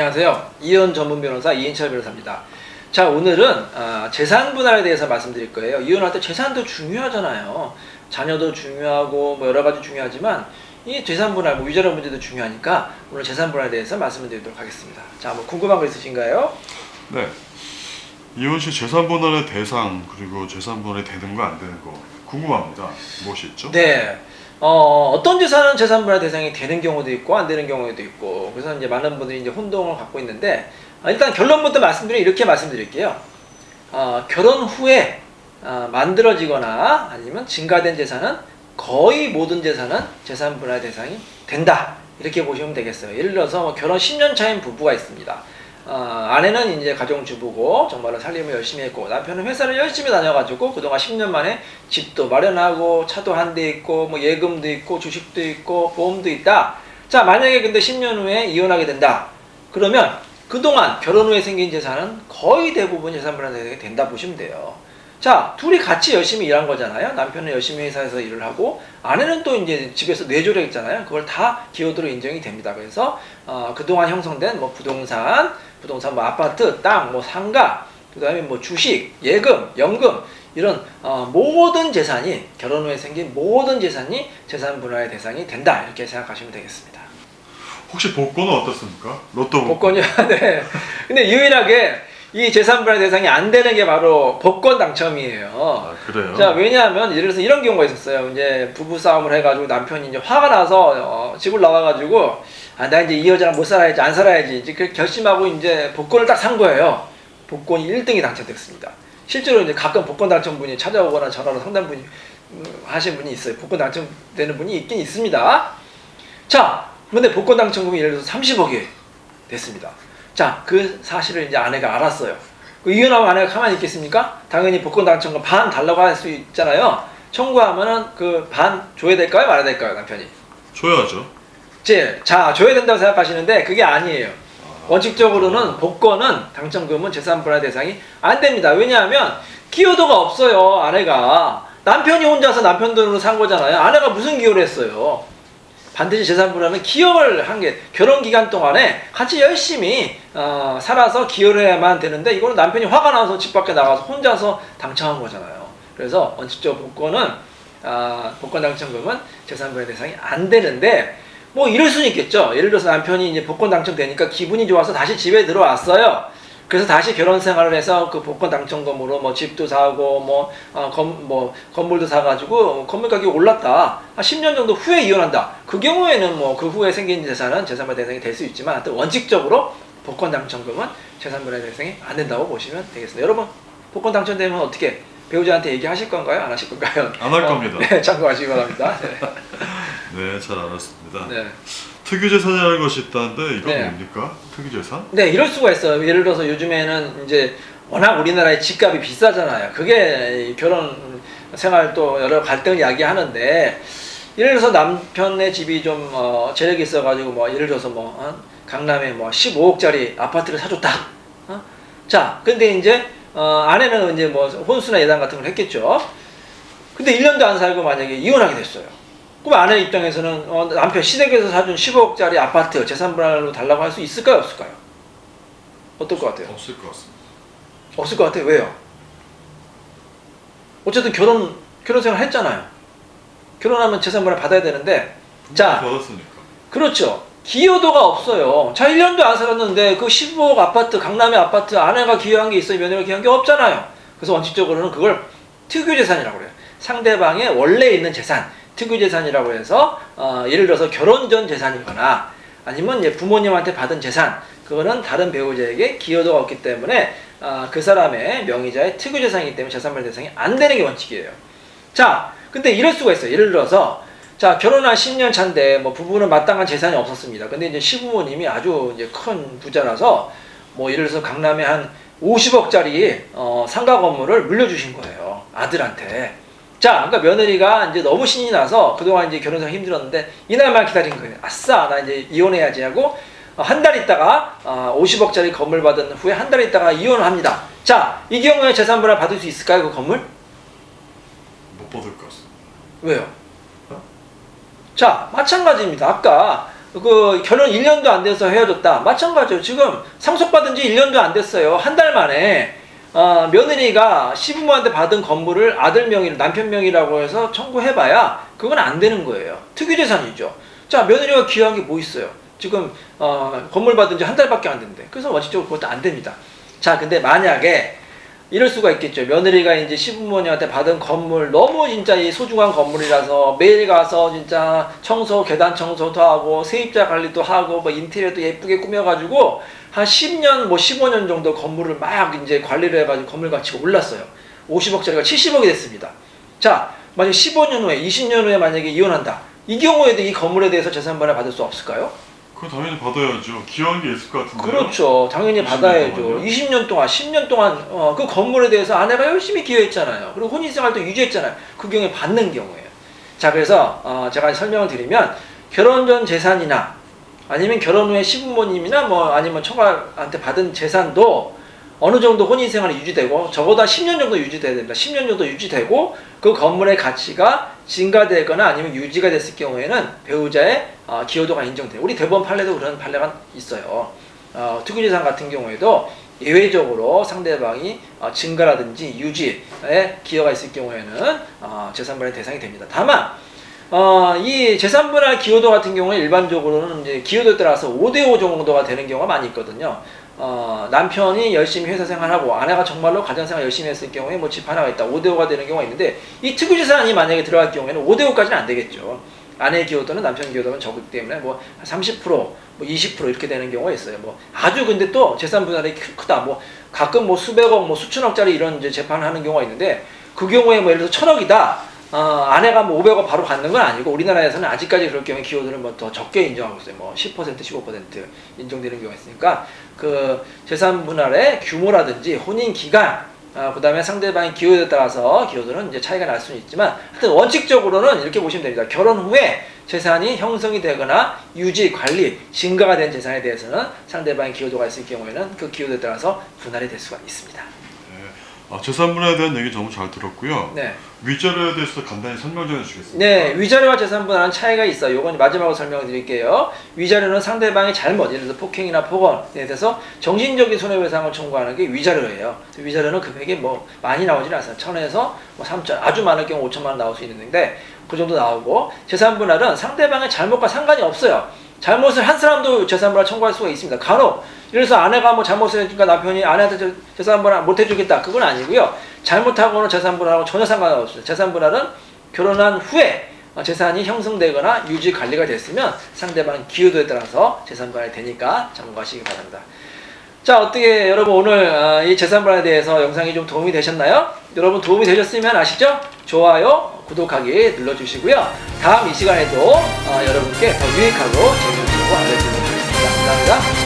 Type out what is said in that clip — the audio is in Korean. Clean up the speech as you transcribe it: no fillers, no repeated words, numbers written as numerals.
안녕하세요. 이혼 전문 변호사 이인철 변호사입니다. 자, 오늘은 재산 분할에 대해서 말씀드릴 거예요. 이혼할 때 재산도 중요하잖아요. 자녀도 중요하고 뭐 여러 가지 중요하지만 이 재산 분할, 뭐 위자료 문제도 중요하니까 오늘 재산 분할에 대해서 말씀을 드리도록 하겠습니다. 자, 뭐 궁금한 거 있으신가요? 네. 이혼 시 재산 분할의 대상 그리고 재산 분할이 되는 거 안 되는 거 궁금합니다. 무엇이 있죠? 네. 어떤 재산은 재산 분할 대상이 되는 경우도 있고 안 되는 경우도 있고, 그래서 이제 많은 분들이 이제 혼동을 갖고 있는데, 일단 결론부터 말씀드리면 이렇게 말씀드릴게요. 결혼 후에 만들어지거나 아니면 증가된 재산은 거의 모든 재산은 재산 분할 대상이 된다, 이렇게 보시면 되겠어요. 예를 들어서 뭐 결혼 10년 차인 부부가 있습니다. 아내는 이제 가정주부고 정말로 살림을 열심히 했고, 남편은 회사를 열심히 다녀가지고 그동안 10년 만에 집도 마련하고 차도 한 대 있고 뭐 예금도 있고 주식도 있고 보험도 있다. 자, 만약에 근데 10년 후에 이혼하게 된다. 그러면 그동안 결혼 후에 생긴 재산은 거의 대부분 재산 분할 대상이 된다 보시면 돼요. 자, 둘이 같이 열심히 일한 거잖아요. 남편은 열심히 회사에서 일을 하고 아내는 또 이제 집에서 뇌조력 있잖아요. 그걸 다 기여도로 인정이 됩니다. 그래서 그동안 형성된 뭐 부동산 뭐 아파트, 땅, 뭐 상가, 그다음에 뭐 주식, 예금, 연금, 이런 모든 재산이, 결혼 후에 생긴 모든 재산이 재산 분할의 대상이 된다, 이렇게 생각하시면 되겠습니다. 혹시 복권은 어떻습니까? 로또 복권이요? 네. 근데 유일하게 이 재산 분할 대상이 안 되는 게 바로 복권 당첨이에요. 아, 그래요? 자, 왜냐하면 예를 들어서 이런 경우가 있었어요. 이제 부부 싸움을 해가지고 남편이 이제 화가 나서 집을 나와가지고 나 이제 이 여자랑 못 살아야지, 안 살아야지, 이제 그 결심하고 이제 복권을 딱 산 거예요. 복권이 1등이 당첨됐습니다. 실제로 이제 가끔 복권 당첨분이 찾아오거나 전화로 상담분이 하신 분이 있어요. 복권 당첨되는 분이 있긴 있습니다. 자, 근데 복권 당첨금이 예를 들어서 30억이 됐습니다. 자, 그 사실을 이제 아내가 알았어요. 이혼하면 아내가 가만히 있겠습니까? 당연히 복권 당첨금 반 달라고 할 수 있잖아요. 청구하면은 그 반 줘야 될까요, 말아야 될까요, 남편이? 줘야죠. 자, 줘야 된다고 생각하시는데 그게 아니에요. 원칙적으로는 복권은 당첨금은 재산 분할 대상이 안 됩니다. 왜냐하면 기여도가 없어요. 아내가 남편이 혼자서 남편 돈으로 산 거잖아요. 아내가 무슨 기여를 했어요? 반드시 재산 분할은 기여를 한 게, 결혼 기간 동안에 같이 열심히 살아서 기여를 해야만 되는데, 이거는 남편이 화가 나서 집 밖에 나가서 혼자서 당첨한 거잖아요. 그래서 원칙적으로 복권은 복권 당첨금은 재산 분할 대상이 안 되는데, 뭐 이럴 수는 있겠죠. 예를 들어서 남편이 이제 복권 당첨되니까 기분이 좋아서 다시 집에 들어왔어요. 그래서 다시 결혼 생활을 해서 그 복권 당첨금으로 뭐 집도 사고 뭐 건물도 사가지고 건물 가격이 올랐다. 한 10년 정도 후에 이혼한다. 그 경우에는 뭐 그 후에 생긴 재산은 재산분할 대상이 될 수 있지만, 또 원칙적으로 복권 당첨금은 재산분할 대상이 안 된다고 보시면 되겠습니다. 여러분, 복권 당첨되면 어떻게 배우자한테 얘기하실 건가요? 안 하실 건가요? 안 할 겁니다. 네, 참고하시기 바랍니다. 네. 네, 잘 알았습니다. 네. 특유재산이라는 것이 있다는데 이건 네. 뭡니까? 특유재산? 네, 이럴 수가 있어요. 예를 들어서 요즘에는 이제 워낙 우리나라의 집값이 비싸잖아요. 그게 결혼 생활 또 여러 갈등을 야기하는데, 예를 들어서 남편의 집이 좀 재력이 있어가지고 뭐 예를 들어서 강남에 뭐 15억짜리 아파트를 사줬다. 자, 근데 이제 아내는 이제 뭐 혼수나 예단 같은 걸 했겠죠. 근데 1년도 안 살고 만약에 이혼하게 됐어요. 그럼 아내 입장에서는 남편 시댁에서 사준 15억짜리 아파트 재산분할로 달라고 할 수 있을까요, 없을까요? 어떨 것 같아요? 없을 것 같습니다. 없을 것 같아요. 왜요? 어쨌든 결혼생활 했잖아요. 결혼하면 재산분할 받아야 되는데, 자, 받았으니까. 그렇죠. 기여도가 없어요. 자, 1년도 안 살았는데 그 15억 아파트, 강남의 아파트 아내가 기여한 게 있어요, 며느리가 기여한 게 없잖아요. 그래서 원칙적으로는 그걸 특유재산이라고 그래요. 상대방의 원래 있는 재산, 특유재산이라고 해서 예를 들어서 결혼 전 재산이거나 아니면 이제 부모님한테 받은 재산, 그거는 다른 배우자에게 기여도가 없기 때문에 그 사람의 명의자의 특유재산이기 때문에 재산분할 대상이 안 되는 게 원칙이에요. 자, 근데 이럴 수가 있어요. 예를 들어서 자, 결혼한 10년 차인데 뭐 부부는 마땅한 재산이 없었습니다. 근데 이제 시부모님이 아주 이제 큰 부자라서 뭐 예를 들어서 강남에 한 50억짜리 상가 건물을 물려주신 거예요, 아들한테. 자, 그러니까 며느리가 이제 너무 신이 나서 그동안 이제 결혼생활 힘들었는데 이날만 기다린 거예요. 아싸, 나 이제 이혼해야지 하고 한 달 있다가 50억짜리 건물 받은 후에 한 달 있다가 이혼을 합니다. 자, 이 경우에 재산분할 받을 수 있을까요, 그 건물? 못 받을 것 같습니다. 왜요? 자, 마찬가지입니다. 아까 그 결혼 1년도 안 돼서 헤어졌다. 마찬가지로 지금 상속받은 지 1년도 안 됐어요. 한 달 만에 며느리가 시부모한테 받은 건물을 아들 명의, 남편 명의라고 해서 청구해봐야 그건 안 되는 거예요. 특유재산이죠. 자, 며느리가 기여한 게 뭐 있어요? 지금 건물 받은 지 한 달밖에 안 됐는데. 그래서 원칙적으로 그것도 안 됩니다. 자, 근데 만약에 이럴 수가 있겠죠. 며느리가 이제 시부모님한테 받은 건물 너무 진짜 이 소중한 건물이라서 매일 가서 진짜 청소, 계단 청소도 하고 세입자 관리도 하고 뭐 인테리어도 예쁘게 꾸며가지고 한 10년 뭐 15년 정도 건물을 막 이제 관리를 해가지고 건물 가치가 올랐어요. 50억짜리가 70억이 됐습니다. 자, 만약 15년 후에 20년 후에 만약에 이혼한다. 이 경우에도 이 건물에 대해서 재산분할 받을 수 없을까요? 그거 당연히 받아야죠. 기여한 게 있을 것 같은데요. 그렇죠. 당연히 20년 받아야죠. 동안요? 20년 동안, 10년 동안 그 건물에 대해서 아내가 열심히 기여했잖아요. 그리고 혼인생활도 유지했잖아요. 그 경우에 받는 경우에요. 자, 그래서 제가 설명을 드리면 결혼 전 재산이나 아니면 결혼 후에 시부모님이나 뭐 아니면 처가한테 받은 재산도 어느 정도 혼인생활이 유지되고 적어도 한 10년 정도 유지돼야 됩니다. 10년 정도 유지되고 그 건물의 가치가 증가되거나 아니면 유지가 됐을 경우에는 배우자의 기여도가 인정돼요. 우리 대법원 판례도 그런 판례가 있어요. 특유재산 같은 경우에도 예외적으로 상대방이 증가라든지 유지에 기여가 있을 경우에는 재산분할 대상이 됩니다. 다만 이 재산분할 기여도 같은 경우에 일반적으로는 이제 기여도에 따라서 5대5 정도가 되는 경우가 많이 있거든요. 남편이 열심히 회사 생활하고 아내가 정말로 가정생활 열심히 했을 경우에 뭐 집 하나가 있다 5대5가 되는 경우가 있는데 이 특유재산이 만약에 들어갈 경우에는 5대5까지는 안 되겠죠. 아내의 기여도는 남편 기여도는 적기 때문에 뭐 30%, 뭐 20% 이렇게 되는 경우가 있어요. 뭐 아주 근데 또 재산 분할이 크다. 뭐 가끔 뭐 수백억, 뭐 수천억짜리 이런 이제 재판을 하는 경우가 있는데 그 경우에 뭐 예를 들어서 1000억이다. 아내가 뭐 500억 바로 받는 건 아니고 우리나라에서는 아직까지 그럴 경우에 기여도를 뭐 더 적게 인정하고 있어요. 뭐 10%, 15% 인정되는 경우가 있으니까 그 재산 분할의 규모라든지 혼인 기간, 그 다음에 상대방의 기여도에 따라서 기여도는 이제 차이가 날 수는 있지만 하여튼 원칙적으로는 이렇게 보시면 됩니다. 결혼 후에 재산이 형성이 되거나 유지, 관리, 증가가 된 재산에 대해서는 상대방의 기여도가 있을 경우에는 그 기여도에 따라서 분할이 될 수가 있습니다. 재산 분할에 대한 얘기 너무 잘 들었고요. 네. 위자료에 대해서 간단히 설명 좀 해주시겠습니까? 네, 위자료와 재산 분할은 차이가 있어요. 이건 마지막으로 설명을 드릴게요. 위자료는 상대방의 잘못, 예를 들어서 폭행이나 폭언에 대해서 정신적인 손해배상을 청구하는 게 위자료예요. 위자료는 금액이 뭐 많이 나오지는 않아요. 1000에서 뭐 3000, 아주 많을 경우 5천만 원 나올 수 있는데 그 정도 나오고 재산 분할은 상대방의 잘못과 상관이 없어요. 잘못을 한 사람도 재산분할 청구할 수가 있습니다. 간혹 그래서 아내가 뭐 잘못을 했으니까 남편이 아내한테 재산분할 못 해주겠다. 그건 아니고요. 잘못하고는 재산분할하고 전혀 상관이 없습니다. 재산분할은 결혼한 후에 재산이 형성되거나 유지 관리가 됐으면 상대방 기여도에 따라서 재산분할이 되니까 참고하시기 바랍니다. 자, 어떻게 여러분 오늘 이 재산분할에 대해서 영상이 좀 도움이 되셨나요? 여러분 도움이 되셨으면 아시죠? 좋아요, 구독하기 눌러주시고요. 다음 이 시간에도 여러분께 더 유익하고 재미있는 정보 알려드리도록 하겠습니다. 감사합니다.